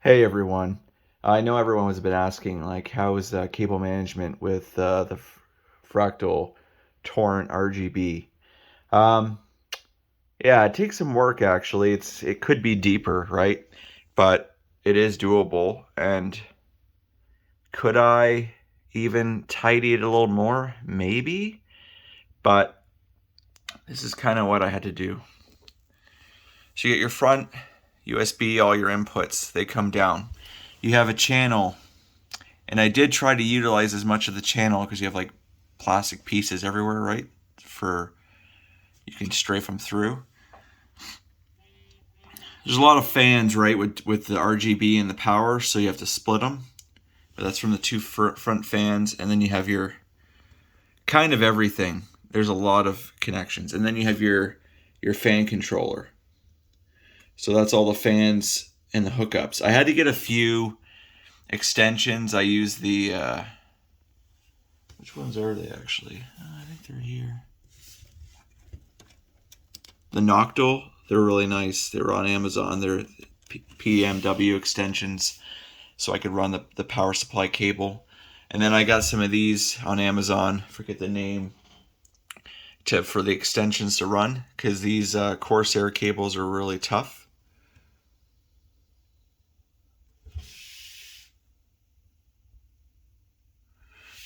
Hey everyone. I know everyone has been asking, like, how is cable management with the Fractal Torrent RGB? Um, yeah, it takes some work actually. It could be deeper, right? But it is doable. And could I even tidy it a little more? Maybe. But this is kind of what I had to do. So you get your front USB, all your inputs, they come down. You have a channel. And I did try to utilize as much of the channel because you have like plastic pieces everywhere, right? For you can strafe them through. There's a lot of fans, right, with the RGB and the power, so you have to split them. But that's from the two front fans, and then you have your kind of everything. There's a lot of connections, and then you have your fan controller. So that's all the fans and the hookups. I had to get a few extensions. I used the which ones are they actually? I think they're here. The Noctil, they're really nice. They're on Amazon. They're PMW extensions, so I could run the power supply cable. And then I got some of these on Amazon. Forget the name. For the extensions to run, because these Corsair cables are really tough.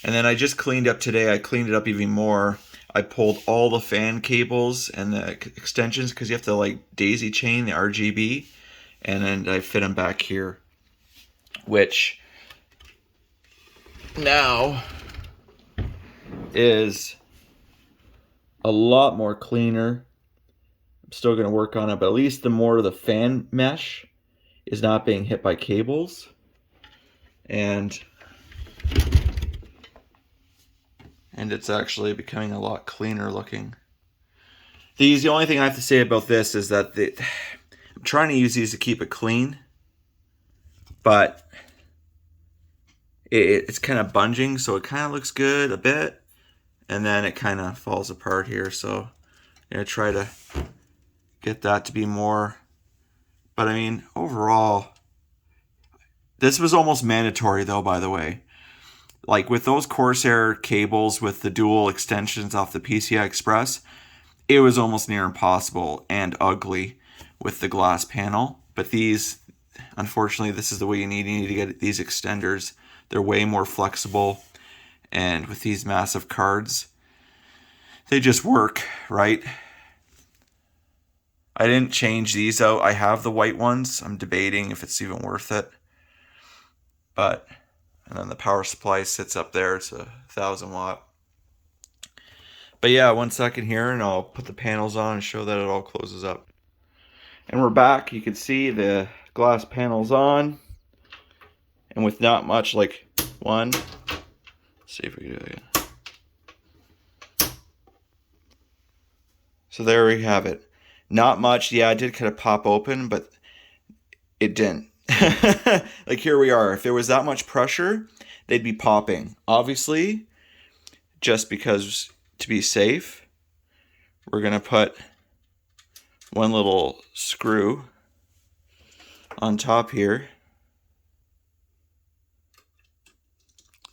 And then I just cleaned up today. I cleaned it up even more. I pulled all the fan cables and the extensions because you have to like daisy chain the RGB, and then I fit them back here, which now is a lot more cleaner. I'm still going to work on it, but at least the more of the fan mesh is not being hit by cables. And it's actually becoming a lot cleaner looking. The only thing I have to say about this is that I'm trying to use these to keep it clean, but it's kind of bunging, so it kind of looks good a bit, and then it kind of falls apart here. So I'm gonna try to get that to be more. But I mean, overall, this was almost mandatory though, by the way. Like with those Corsair cables with the dual extensions off the PCI Express, it was almost near impossible and ugly with the glass panel. But these, unfortunately, this is the way you need to get these extenders. They're way more flexible, and with these massive cards, they just work, right? I didn't change these out. I have the white ones. I'm debating if it's even worth it. But, and then the power supply sits up there. It's 1,000 watt. But yeah, 1 second here, and I'll put the panels on and show that it all closes up. And we're back. You can see the glass panels on, and with not much, like one. Let's see if we can do it again. So there we have it. Not much. Yeah, it did kind of pop open, but it didn't. Like here we are. If there was that much pressure, they'd be popping. Obviously, just because to be safe, we're going to put one little screw on top here,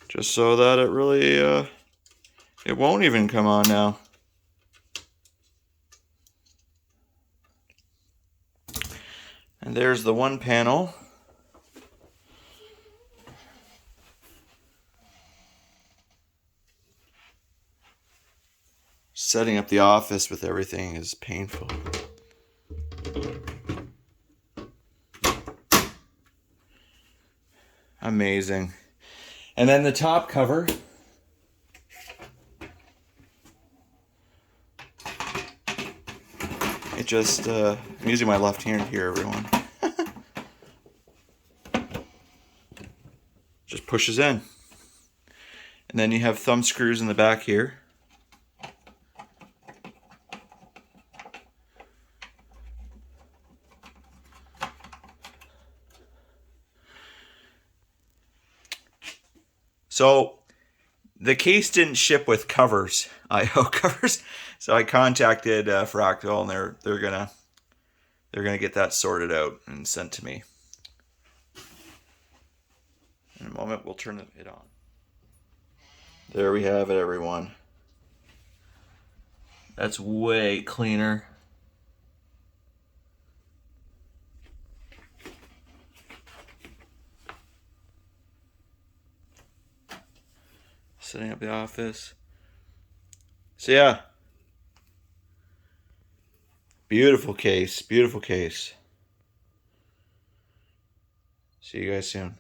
just so that it really it won't even come on now. And there's the one panel. Setting up the office with everything is painful. Amazing. And then the top cover. It just, I'm using my left hand here, everyone. Just pushes in. And then you have thumb screws in the back here. So the case didn't ship with covers, I/O covers. So I contacted Fractal, and they're gonna get that sorted out and sent to me. moment, we'll turn it on. There we have it, everyone. That's way cleaner. Setting up the office. So yeah. Beautiful case. Beautiful case. See you guys soon.